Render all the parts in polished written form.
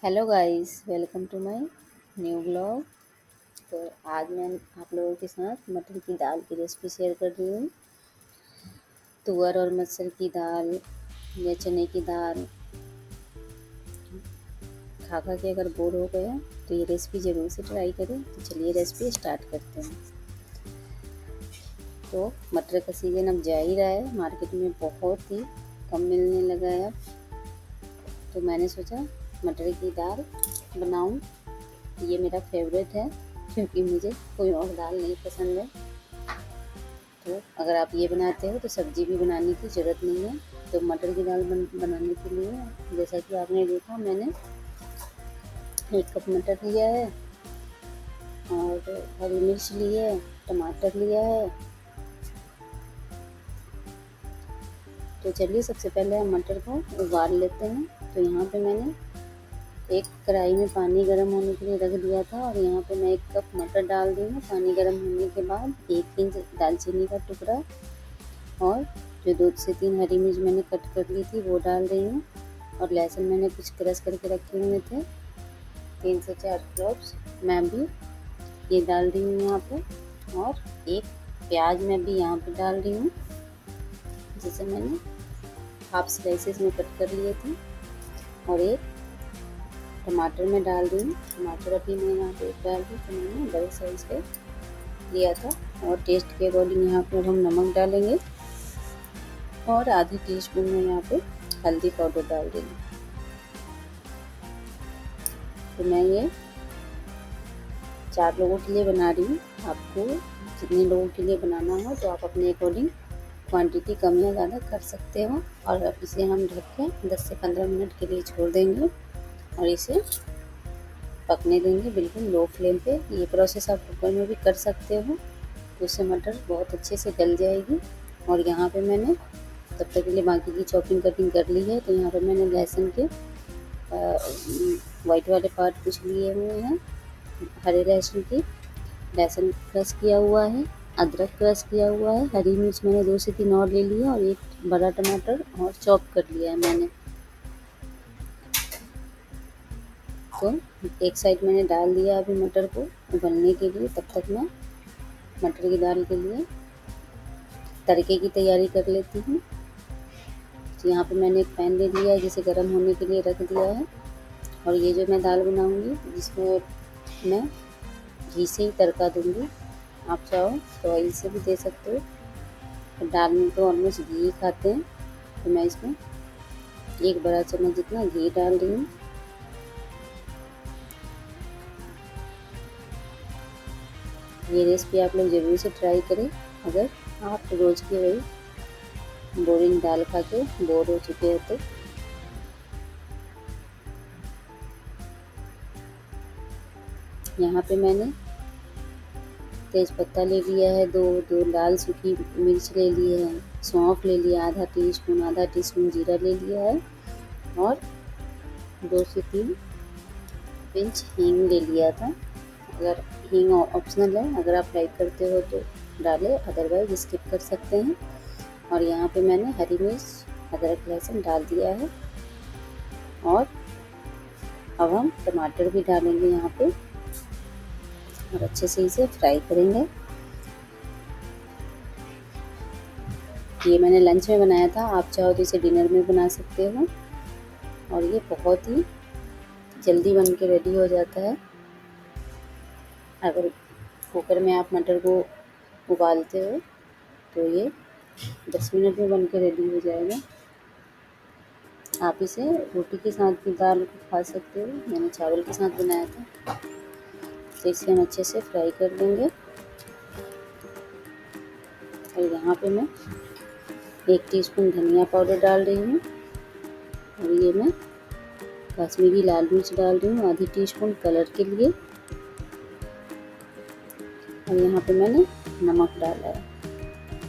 Hello guys, welcome to my new blog. तो आज मैं आप लोगों के साथ मटर की दाल की रेसिपी शेयर कर रही हूँ। तुअर और मसूर की दाल या चने की दाल खा खा के अगर बोर हो गया तो ये रेसिपी ज़रूर से ट्राई करें। तो चलिए रेसिपी स्टार्ट करते हैं। तो मटर का सीज़न अब जा ही रहा है, मार्केट में बहुत ही कम मिलने लगा है अब। तो मैंने सोचा मटर की दाल बनाऊँ। ये मेरा फेवरेट है क्योंकि मुझे कोई और दाल नहीं पसंद है। तो अगर आप ये बनाते हो तो सब्ज़ी भी बनाने की ज़रूरत नहीं है। तो मटर की दाल बनाने के लिए जैसा कि आपने देखा, मैंने 1 कप मटर लिया है और हरी मिर्च ली है, टमाटर लिया है। तो चलिए सबसे पहले हम मटर को उबाल लेते हैं। तो यहाँ पे मैंने एक कढ़ाई में पानी गर्म होने के लिए रख दिया था और यहाँ पे मैं 1 कप मटर डाल दी हूँ। पानी गर्म होने के बाद 1 इंच दालचीनी का टुकड़ा और जो 2 से 3 हरी मिर्च मैंने कट कर ली थी वो डाल रही हूँ। और लहसुन मैंने कुछ क्रश करके रखे हुए थे, 3 से 4 क्लोव्स मैं भी ये डाल रही हूँ यहाँ पे। और एक प्याज मैं भी यहाँ पे डाल रही हूँ, जिसे मैंने हाफ स्लाइसेस में कट कर लिए थे। और एक टमाटर मैं डाल रही हूँ। टमाटर अभी मैं यहाँ पे एक डाल दी, तो मैंने बड़े साइज के लिया था। और टेस्ट के अकॉर्डिंग यहाँ पर हम नमक डालेंगे और आधी टीस्पून में यहाँ पे हल्दी पाउडर डाल देंगे। तो मैं ये 4 लोगों के लिए बना रही हूँ। आपको जितने लोगों के लिए बनाना हो तो आप अपने अकॉर्डिंग क्वांटिटी कम या ज़्यादा कर सकते हो। और अब इसे हम ढक के 10 से 15 मिनट के लिए छोड़ देंगे और इसे पकने देंगे बिल्कुल लो फ्लेम पे। ये प्रोसेस आप कुकर में भी कर सकते हो, तो उससे मटर बहुत अच्छे से गल जाएगी। और यहाँ पे मैंने तब तक के लिए बाकी की चॉपिंग कटिंग कर ली है। तो यहाँ पर मैंने लहसुन के वाइट वाले पार्ट कुछ लिए हुए हैं, हरे लहसुन की, लहसुन क्रश किया हुआ है, अदरक क्रश किया हुआ है, हरी मिर्च मैंने 2 से 3 और ले लिया और एक बड़ा टमाटर और चॉप कर लिया है मैंने। तो एक साइड मैंने डाल दिया अभी मटर को उबलने के लिए। तब तक मैं मटर की दाल के लिए तड़के की तैयारी कर लेती हूँ। तो यहाँ पे मैंने एक पैन ले लिया है जिसे गर्म होने के लिए रख दिया है। और ये जो मैं दाल बनाऊँगी जिसमें मैं घी से ही तड़का दूँगी। आप चाहो तो ऑयल से भी दे सकते हो, और दाल में तो ऑलमोस्ट घी ही खाते हैं। तो मैं इसमें 1 बड़ा चम्मच जितना घी डाल रही हूँ। ये रेसिपी आप लोग ज़रूर से ट्राई करें अगर आप रोज़ की वही बोरिंग दाल खा के बोर हो चुके हैं तो। यहाँ पे मैंने तेज पत्ता ले लिया है, दो लाल सूखी मिर्च ले ली है, सौंफ ले लिया आधा टीस्पून जीरा ले लिया है और 2 से 3 पिंच हींग ले लिया था। अगर हींग ऑप्शनल है, अगर आप लाइक करते हो तो डालें, अदरवाइज स्किप कर सकते हैं। और यहाँ पे मैंने हरी मिर्च, अदरक, लहसुन डाल दिया है। और अब हम टमाटर भी डालेंगे यहाँ पे और अच्छे से इसे फ्राई करेंगे। ये मैंने लंच में बनाया था, आप चाहो तो इसे डिनर में बना सकते हो। और ये बहुत ही जल्दी बन के रेडी हो जाता है। अगर कुकर में आप मटर को उबालते हो तो ये 10 मिनट में बन के रेडी हो जाएगा। आप इसे रोटी के साथ भी दाल को खा सकते हो, मैंने चावल के साथ बनाया था। तो इसे हम अच्छे से फ्राई कर देंगे। और यहाँ पे मैं 1 टीस्पून धनिया पाउडर डाल रही हूँ और ये मैं कश्मीरी लाल मिर्च डाल रही हूँ आधी टीस्पून कलर के लिए। और यहाँ पे मैंने नमक डाला है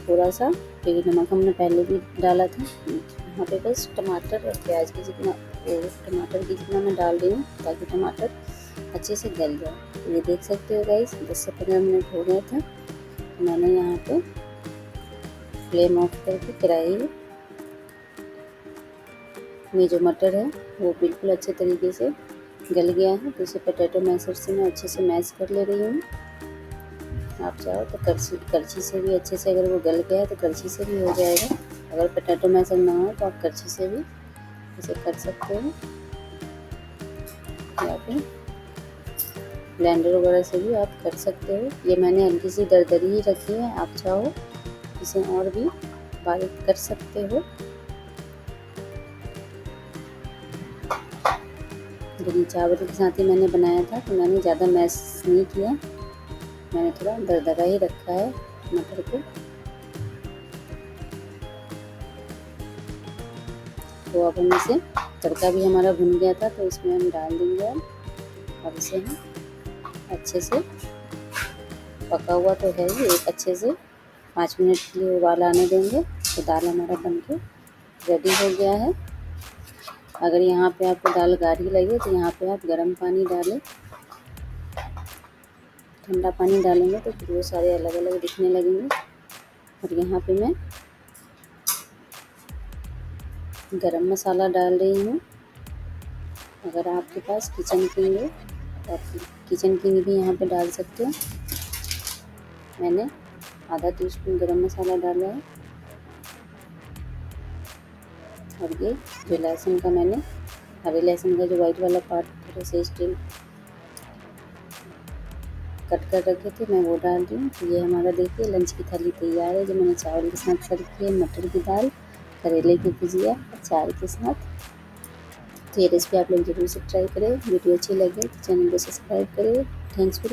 थोड़ा सा, क्योंकि नमक हमने पहले भी डाला था। यहाँ पे बस टमाटर और प्याज की टमाटर की जितना मैं डाल रही हूँ ताकि टमाटर अच्छे से गल जाए। तो ये देख सकते हो गाइस, 10 से 15 मिनट हो गए थे। मैंने यहाँ पे फ्लेम ऑफ करके कढ़ाई में जो मटर है वो बिल्कुल अच्छे तरीके से गल गया है, तो इसे पोटैटो मैशर से मैं अच्छे से मैश कर ले रही हूँ। आप चाहो तो करछी से भी अच्छे से, अगर वो गल गया है तो करछी से भी हो जाएगा। अगर पोटैटो मैशर ना हो तो आप करछी से भी इसे कर सकते हो, या फिर ब्लेंडर वगैरह से भी आप कर सकते हो। ये मैंने हल्की सी दरदरी ही रखी है, आप चाहो इसे और भी बारीक कर सकते हो। लेकिन चावल के साथ ही मैंने बनाया था तो मैंने ज़्यादा मैश नहीं किया, मैंने थोड़ा दरदरा ही रखा है मटर को। तो अब हम इसे, तड़का भी हमारा भुन गया था तो इसमें हम डाल देंगे और इसे हम अच्छे से, पका हुआ तो है ही, एक अच्छे से 5 मिनट के लिए उबाल आने देंगे तो दाल हमारा बनके रेडी हो गया है। अगर यहाँ पे आपको दाल गाढ़ी लगे तो यहाँ पे आप गर्म पानी डालें, ठंडा पानी डालेंगे तो फिर वो सारे अलग अलग दिखने लगेंगे। और यहाँ पे मैं गरम मसाला डाल रही हूँ। अगर आपके पास किचन किंग है तो आप किचन किंग भी यहाँ पे डाल सकते हो। मैंने आधा टीस्पून गरम मसाला डाला है। और ये जो लहसुन का, मैंने हरे लहसुन का जो वाइट वाला पार्ट थोड़े से स्टील कट कर रखे थे, मैं वो डाल रही हूँ। तो ये हमारा देखिए लंच की थाली तैयार है, जो मैंने चावल के साथ सर्व की है, मटर की दाल, करेले की भुजिया, अचार के साथ। तो ये रेसिपी आप लोग जरूर से ट्राई करें। वीडियो अच्छी लगे तो चैनल को सब्सक्राइब करें। Thanks for